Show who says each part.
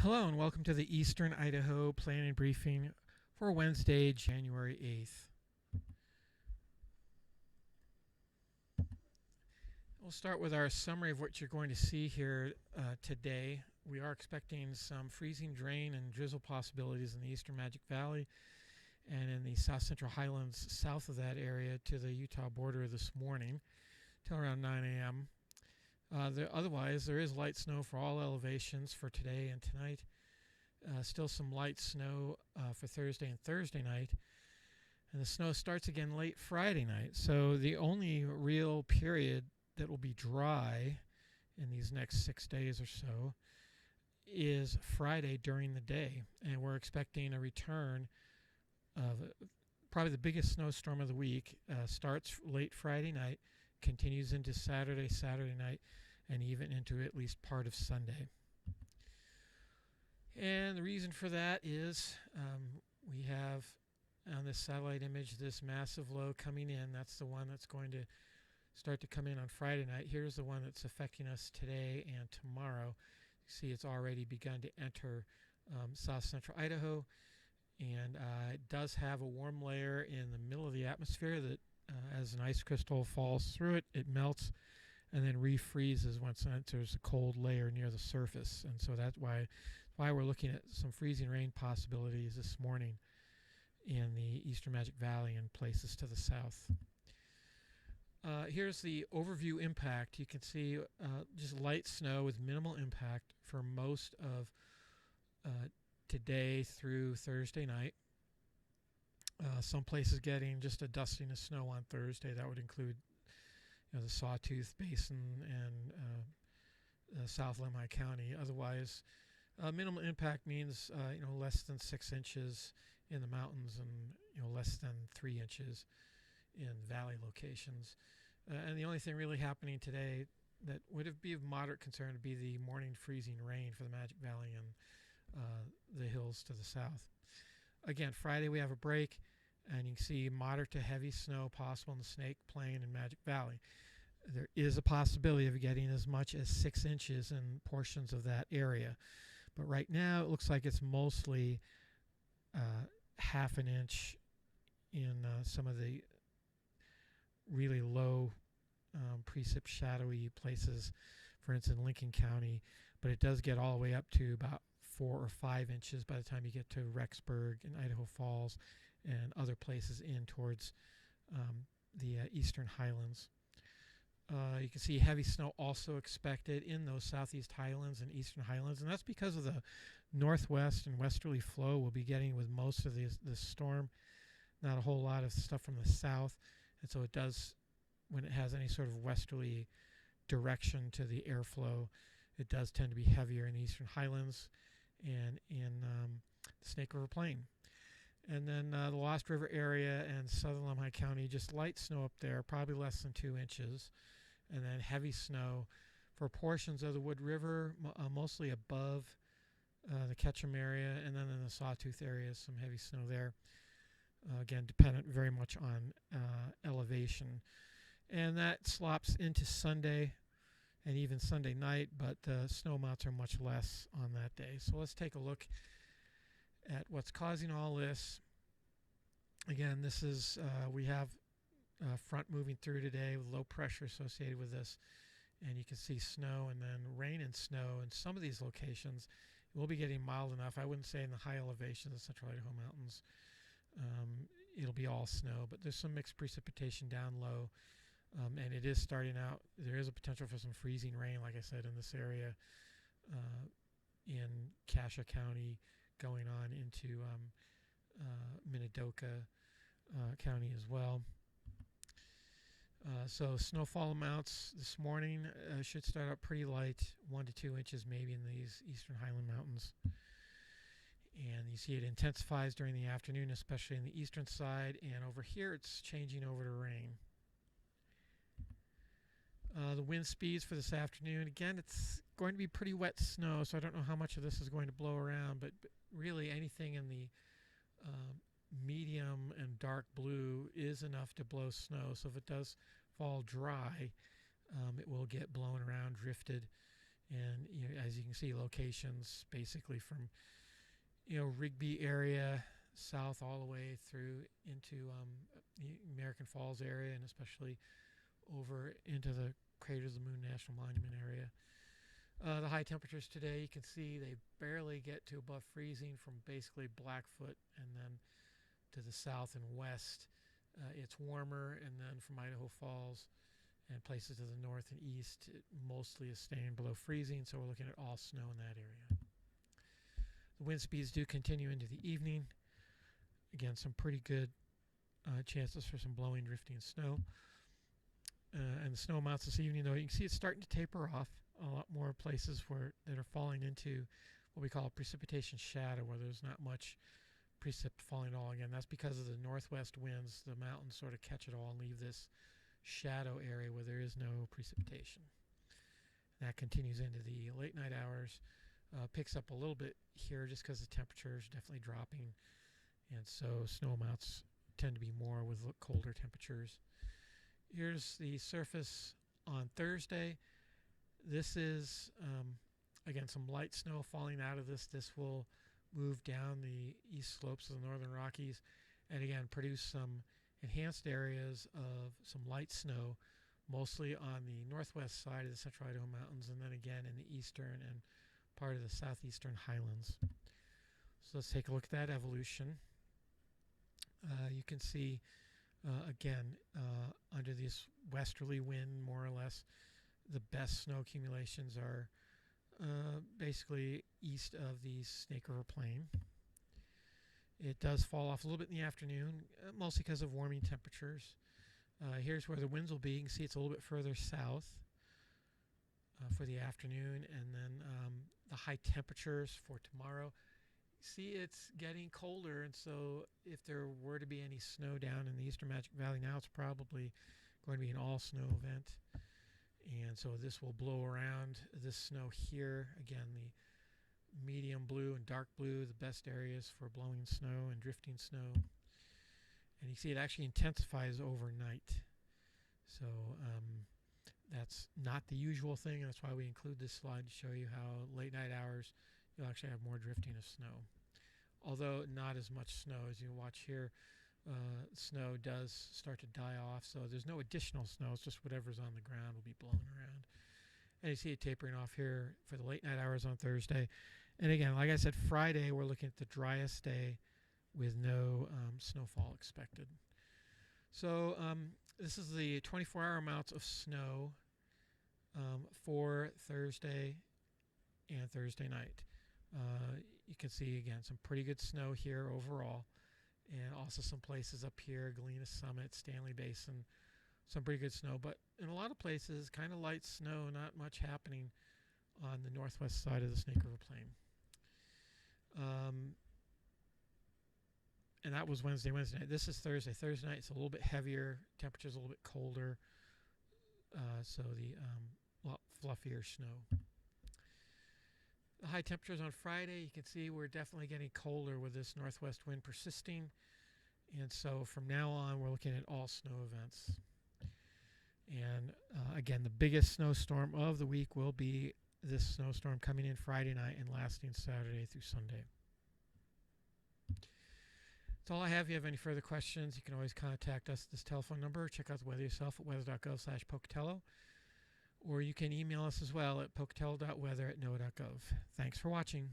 Speaker 1: Hello and welcome to the Eastern Idaho Planning Briefing for Wednesday, January 8th. We'll start with our summary of what you're going to see here today. We are expecting some freezing rain and drizzle possibilities in the Eastern Magic Valley and in the South Central Highlands south of that area to the Utah border this morning till around 9 a.m. Otherwise, there is light snow for all elevations for today and tonight. Still some light snow for Thursday and Thursday night. And the snow starts again late Friday night. So the only real period that will be dry in these next 6 days or so is Friday during the day. And we're expecting a return of probably the biggest snowstorm of the week. Starts late Friday night, continues into Saturday night, and even into at least part of Sunday. And the reason for that is we have on this satellite image this massive low coming in. That's the one that's going to start to come in on Friday night. Here's the one that's affecting us today and tomorrow. You see it's already begun to enter south central Idaho, and it does have a warm layer in the middle of the atmosphere that as an ice crystal falls through it, it melts and then refreezes once it enters a cold layer near the surface. And so that's why we're looking at some freezing rain possibilities this morning in the Eastern Magic Valley and places to the south. Here's the overview impact. You can see just light snow with minimal impact for most of today through Thursday night. Some places getting just a dusting of snow on Thursday. That would include the Sawtooth Basin and South Lemhi County. Otherwise, minimal impact means less than 6 inches in the mountains and less than 3 inches in valley locations. And the only thing really happening today that would be of moderate concern would be the morning freezing rain for the Magic Valley and the hills to the south. Again, Friday we have a break, and you can see moderate to heavy snow possible in the Snake Plain and Magic Valley. There is a possibility of getting as much as 6 inches in portions of that area. But right now it looks like it's mostly half an inch in some of the really low precip shadowy places, for instance Lincoln County, but it does get all the way up to about 4 or 5 inches by the time you get to Rexburg and Idaho Falls and other places in towards the eastern highlands. You can see heavy snow also expected in those southeast highlands and eastern highlands, and that's because of the northwest and westerly flow we'll be getting with most of this storm. Not a whole lot of stuff from the south, and so it does, when it has any sort of westerly direction to the airflow, it does tend to be heavier in the eastern highlands and in the Snake River Plain. And then the Lost River area and southern Lemhi County, just light snow up there, probably less than 2 inches. And then heavy snow for portions of the Wood River, mostly above the Ketchum area, and then in the Sawtooth area, some heavy snow there. Again, dependent very much on elevation. And that slops into Sunday and even Sunday night, but the snow amounts are much less on that day. So let's take a look at what's causing all this. Again, this is we have front moving through today with low pressure associated with this, and you can see snow and then rain and snow in some of these locations. It will be getting mild enough. I wouldn't say in the high elevations of central Idaho mountains it'll be all snow, but there's some mixed precipitation down low, and it is starting out. There is a potential for some freezing rain, like I said, in this area in Cassia County, going on into Minidoka County as well. So snowfall amounts this morning should start out pretty light, 1 to 2 inches maybe in these eastern highland mountains. And you see it intensifies during the afternoon, especially in the eastern side, and over here it's changing over to rain. The wind speeds for this afternoon, again, it's going to be pretty wet snow, so I don't know how much of this is going to blow around, but really anything in the medium and dark blue is enough to blow snow. So if it does fall dry, it will get blown around, drifted And as you can see, locations basically from Rigby area south all the way through into the American Falls area, and especially over into the Craters of the Moon National Monument area. The high temperatures today, you can see they barely get to above freezing from basically Blackfoot, and then to the south and west it's warmer, and then from Idaho Falls and places to the north and east it mostly is staying below freezing, so we're looking at all snow in that area. The wind speeds do continue into the evening. Again, some pretty good chances for some blowing, drifting snow. And the snow amounts this evening, though, you can see it's starting to taper off. A lot more places that are falling into what we call a precipitation shadow, where there's not much precip falling at all. Again, that's because of the northwest winds. The mountains sort of catch it all and leave this shadow area where there is no precipitation. That continues into the late night hours. Picks up a little bit here just because the temperature is definitely dropping, and so snow amounts tend to be more with colder temperatures. Here's the surface on Thursday. This is again some light snow falling out of this. This will move down the east slopes of the northern Rockies and again produce some enhanced areas of some light snow, mostly on the northwest side of the central Idaho mountains, and then again in the eastern and part of the southeastern highlands. So let's take a look at that evolution. You can see again under this westerly wind, more or less, the best snow accumulations are basically east of the Snake River Plain. It does fall off a little bit in the afternoon, mostly because of warming temperatures. Here's where the winds will be. You can see it's a little bit further south for the afternoon, and then the high temperatures for tomorrow. See, it's getting colder, and so if there were to be any snow down in the Eastern Magic Valley now, it's probably going to be an all-snow event. And so this will blow around this snow here. Again, the medium blue and dark blue, the best areas for blowing snow and drifting snow. And you see it actually intensifies overnight. So that's not the usual thing, and that's why we include this slide to show you how late night hours you'll actually have more drifting of snow. Although not as much snow as you watch here. Snow does start to die off, so there's no additional snow. It's just whatever's on the ground will be blown around. And you see it tapering off here for the late night hours on Thursday. And again, like I said, Friday we're looking at the driest day with no snowfall expected. So this is the 24-hour amounts of snow for Thursday and Thursday night. You can see again some pretty good snow here overall, and also some places up here, Galena Summit, Stanley Basin, some pretty good snow, but in a lot of places kind of light snow, not much happening on the northwest side of the Snake River Plain. And that was Wednesday night. This is Thursday night. It's a little bit heavier, temperature's a little bit colder, so the lot fluffier snow. The high temperatures on Friday, you can see we're definitely getting colder with this northwest wind persisting. And so from now on, we're looking at all snow events. And again, the biggest snowstorm of the week will be this snowstorm coming in Friday night and lasting Saturday through Sunday. That's all I have. If you have any further questions, you can always contact us at this telephone number. Check out the weather yourself at weather.gov/Pocatello. Or you can email us as well at pocatello.weather@noaa.gov. Thanks for watching.